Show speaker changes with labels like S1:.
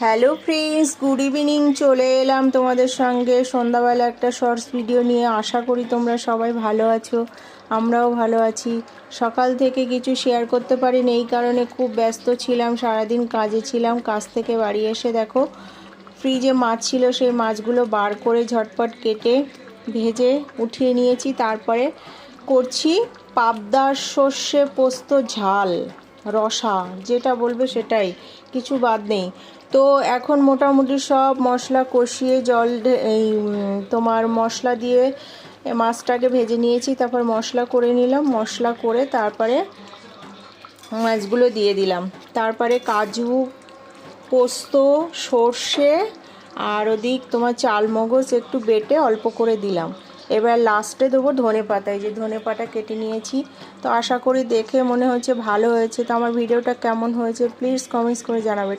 S1: Hello friends, good evening. চলে এলাম তোমাদের সঙ্গে সন্ধ্যাবেলা একটা শর্টস ভিডিও নিয়ে। আশা করি তোমরা সবাই ভালো আছো, আমরাও ভালো আছি। সকাল থেকে কিছু শেয়ার করতে পারিনি, এই কারণে খুব ব্যস্ত ছিলাম, সারাদিন কাজে ছিলাম। কাজ থেকে বাড়ি এসে দেখো ফ্রিজে মাছ ছিল, সেই মাছগুলো বার করে ঝটপট কেটে ভেজে উঠিয়ে নিয়েছি। তারপরে করছি পাবদার সর্ষে পোস্ত ঝাল, রসা যেটা বলবে সেটাই, কিছু বাদ নেই। তো এখন মোটামুটি সব মশলা কষিয়ে তোমার মশলা দিয়ে মাছটাকে ভেজে নিয়েছি। তারপর মশলা করে নিলাম, মশলা করে তারপরে মাছগুলো দিয়ে দিলাম। তারপরে কাজু, পোস্ত, সর্ষে আর ওদিক তোমার চালমগজ একটু বেটে অল্প করে দিলাম। এবার লাস্টে দেবো ধনেপাতা। এই যে ধনেপাতা কেটে নিয়েছি। তো আশা করি দেখে মনে হচ্ছে ভালো হয়েছে। তো আমার ভিডিওটা কেমন হয়েছে প্লিজ কমেন্টস করে জানাবে।